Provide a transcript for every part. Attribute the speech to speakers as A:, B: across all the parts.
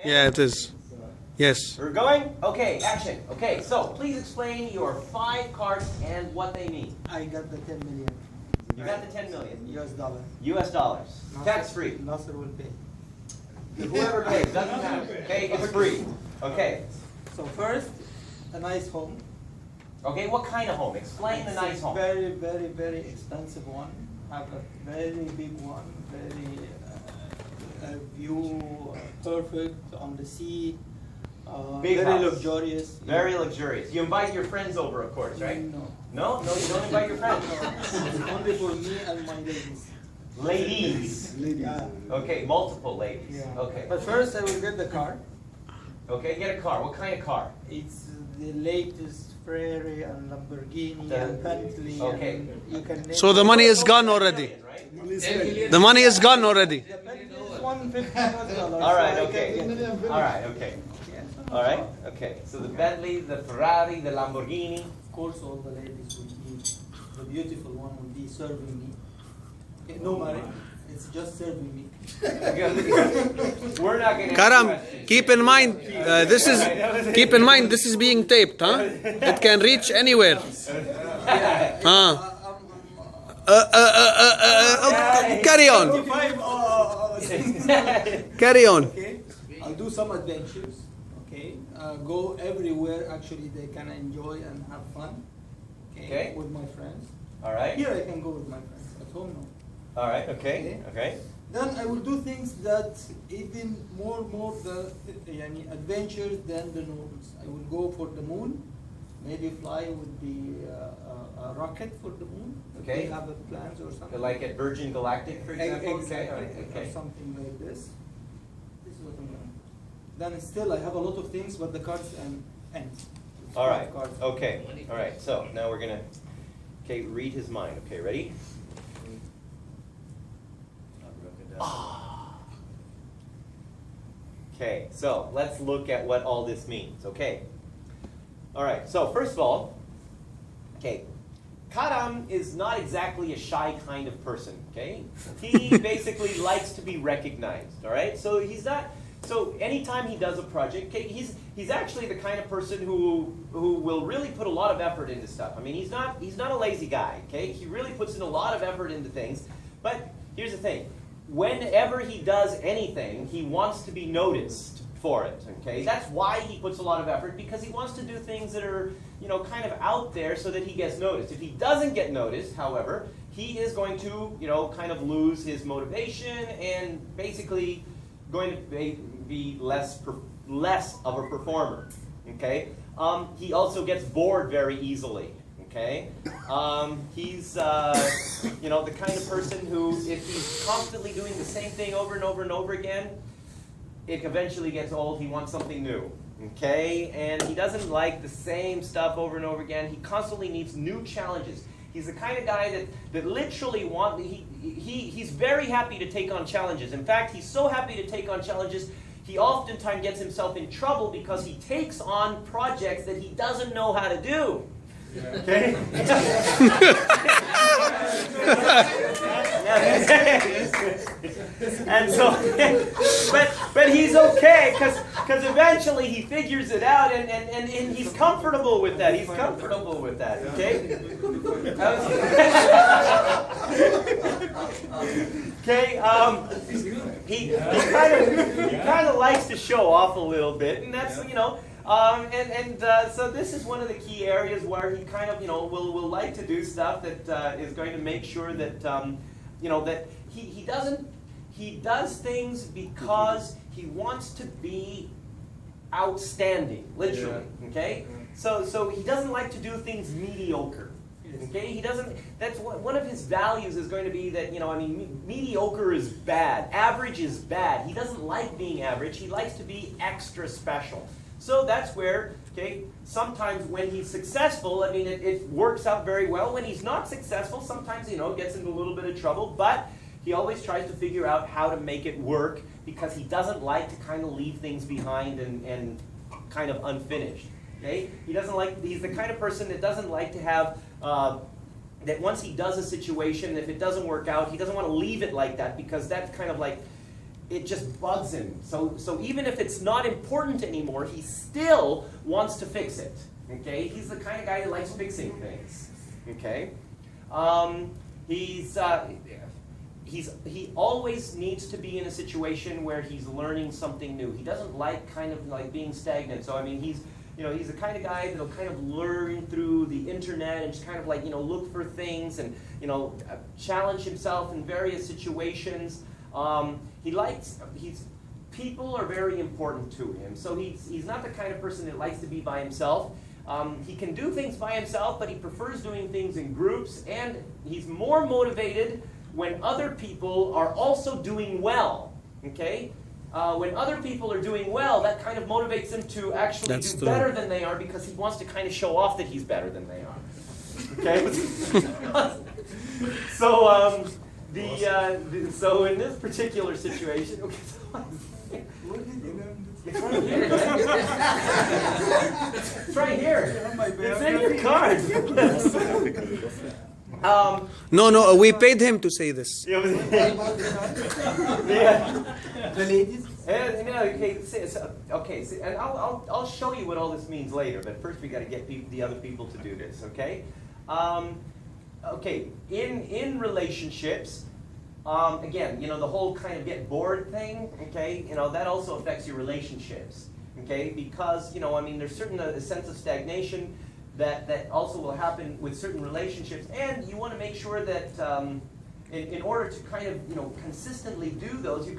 A: Yeah, it is. Yes.
B: We're going? Okay, action. Okay, so please explain your 5 cards and what they mean.
C: I got the 10 million.
B: You got the 10 million.
C: US dollar.
B: US dollars. Tax free.
C: Nasser will pay.
B: Whoever pays, doesn't matter. Okay, it's free. Okay.
C: So first, a nice home.
B: Okay, what kind of home? Explain the nice home.
C: Very, very, very expensive one. Have a very big one. Very view, perfect on the sea.
B: Big
C: very
B: house.
C: luxurious.
B: Very luxurious. You invite your friends over, of course, right?
C: No.
B: No? No, you don't invite your friends.
C: It's only for me and my ladies.
B: Ladies.
C: Yeah.
B: Okay, multiple ladies.
C: Yeah.
B: Okay.
C: But first, I will get the car.
B: Okay, get a car. What kind of car?
C: It's the latest Ferrari and Lamborghini
B: The-
C: and Bentley.
B: okay.
C: And you can name
A: So the money is gone already.
B: Right?
A: The money is gone already.
C: The Bentley is $150.
B: All right,
C: so I
B: okay.
C: can get it.
B: All right, okay.
C: Yeah, so
B: All right, okay. So the Bentley, the Ferrari, the Lamborghini.
C: Of course, all the ladies will be, the beautiful one will be serving me. Okay, no marriage, it's just serving me.
B: We're not going to.
A: Karam, keep in mind, this is being taped, huh? It can reach anywhere. Huh? Carry on. Carry on.
C: Okay, I'll do some adventures. Okay, go everywhere. Actually, they can enjoy and have fun.
B: Okay.
C: With my friends.
B: All right.
C: Here I can go with my friends. At home, no.
B: All right. Okay. Okay.
C: Then I will do things that even more the adventures than the norms. I will go for the moon. Maybe fly with the a rocket for the moon. If
B: Okay.
C: they have plans or something.
B: Like at Virgin Galactic, for example.
C: Exactly.
B: Okay. All right.
C: Or
B: Okay.
C: something like this. This is what I'm doing. Then still I have a lot of things, but the cards end. It's
B: All
C: 5
B: right.
C: cards.
B: Okay. All right. So now we're gonna. Okay. Read his mind. Okay. Ready? Okay, so let's look at what all this means, okay? All right, so first of all, okay, Karam is not exactly a shy kind of person, okay? He basically likes to be recognized, all right? So he's not, so anytime he does a project, okay, he's actually the kind of person who will really put a lot of effort into stuff. I mean, he's not a lazy guy, okay? He really puts in a lot of effort into things, but here's the thing. Whenever he does anything, he wants to be noticed for it, okay? That's why he puts a lot of effort, because he wants to do things that are, you know, kind of out there so that he gets noticed. If he doesn't get noticed, however, he is going to, you know, kind of lose his motivation and basically going to be less of a performer, okay? He also gets bored very easily. Okay, he's you know, the kind of person who, if he's constantly doing the same thing over and over and over again, it eventually gets old. He wants something new. Okay, and he doesn't like the same stuff over and over again. He constantly needs new challenges. He's the kind of guy that literally he's very happy to take on challenges. In fact, he's so happy to take on challenges, he oftentimes gets himself in trouble because he takes on projects that he doesn't know how to do. Okay. And so, but he's okay because eventually he figures it out and he's comfortable with that. He's comfortable with that. Okay. Okay. He kind of likes to show off a little bit, and that's, you know. So this is one of the key areas where he kind of, you know, will like to do stuff that is going to make sure that, you know, that he does things because he wants to be outstanding, literally, okay? So he doesn't like to do things mediocre, okay? He doesn't, that's one of his values is going to be that, you know, I mean, mediocre is bad, average is bad. He doesn't like being average, he likes to be extra special. So that's where, okay, sometimes when he's successful, I mean, it works out very well. When he's not successful, sometimes, you know, gets into a little bit of trouble, but he always tries to figure out how to make it work because he doesn't like to kind of leave things behind and kind of unfinished, okay? He's the kind of person that doesn't like to have, that once he does a situation, if it doesn't work out, he doesn't want to leave it like that because that's kind of like, it just bugs him. So even if it's not important anymore, he still wants to fix it. Okay, he's the kind of guy that likes fixing things. Okay, he always needs to be in a situation where he's learning something new. He doesn't like kind of like being stagnant. So I mean, he's the kind of guy that'll kind of learn through the internet and just kind of like look for things and challenge himself in various situations. People are very important to him. So he's not the kind of person that likes to be by himself. He can do things by himself, but he prefers doing things in groups, and he's more motivated when other people are also doing well. Okay? When other people are doing well, that kind of motivates him to actually do better than they are, because he wants to kind of show off that he's better than they are. Okay? So in this particular situation, it's right here. It's right here. It's in your card.
A: No, we paid him to say this.
B: The
C: ladies.
B: And I'll show you what all this means later. But first, we got to get the other people to do this. Okay. In relationships, again, the whole kind of get bored thing. Okay, that also affects your relationships. Okay, because there's a sense of stagnation that also will happen with certain relationships, and you want to make sure that in order to kind of consistently do those, you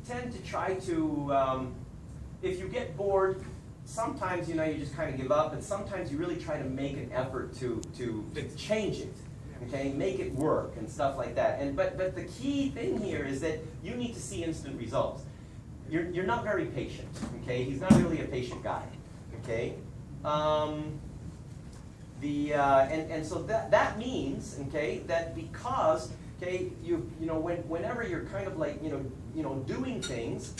B: tend to try to if you get bored, sometimes you just kind of give up, and sometimes you really try to make an effort to change it. Okay, make it work and stuff like that. But the key thing here is that you need to see instant results. You're not very patient. Okay, he's not really a patient guy. Okay, and so that means that because whenever you're kind of like doing things,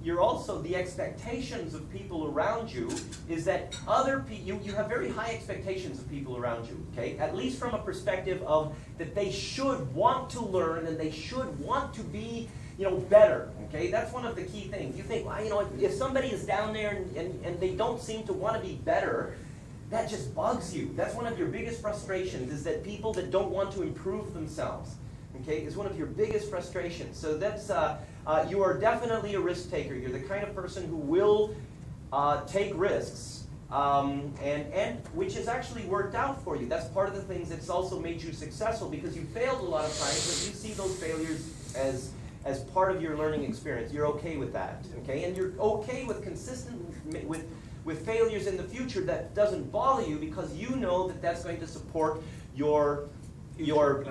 B: you're also, the expectations of people around you is that you have very high expectations of people around you. At least from a perspective of that they should want to learn and they should want to be better. That's one of the key things. You think, well, if somebody is down there and they don't seem to want to be better, that just bugs you. That's one of your biggest frustrations, is that people that don't want to improve themselves, is one of your biggest frustrations. So that's, you are definitely a risk taker. You're the kind of person who will take risks, and which has actually worked out for you. That's part of the things that's also made you successful, because you failed a lot of times, but you see those failures as part of your learning experience. You're okay with that, and you're okay with with failures in the future. That doesn't bother you, because you know that that's going to support your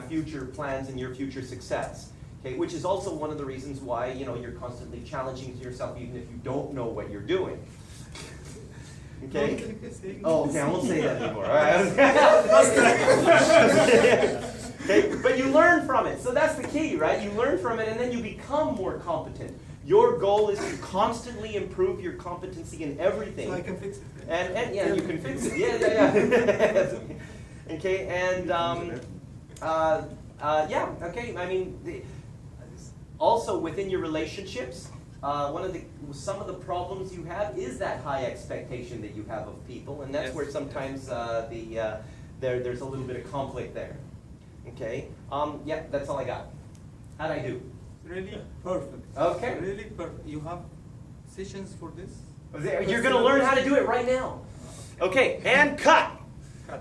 B: future plans and your future success. Which is also one of the reasons why you're constantly challenging yourself, even if you don't know what you're doing. Okay. Oh, okay. I won't say that anymore. All right. Okay, but you learn from it. So that's the key, right? You learn from it, and then you become more competent. Your goal is to constantly improve your competency in everything.
C: So I can fix it.
B: And yeah, you can fix it. Yeah. Okay, and okay. I mean, also within your relationships, some of the problems you have is that high expectation that you have of people, and that's where sometimes there's a little bit of conflict there. Okay. Yeah, that's all I got. How'd I do?
C: Really perfect.
B: Okay.
C: Really perfect. You have sessions for this?
B: You're going to learn how to do it right now. Okay, and cut.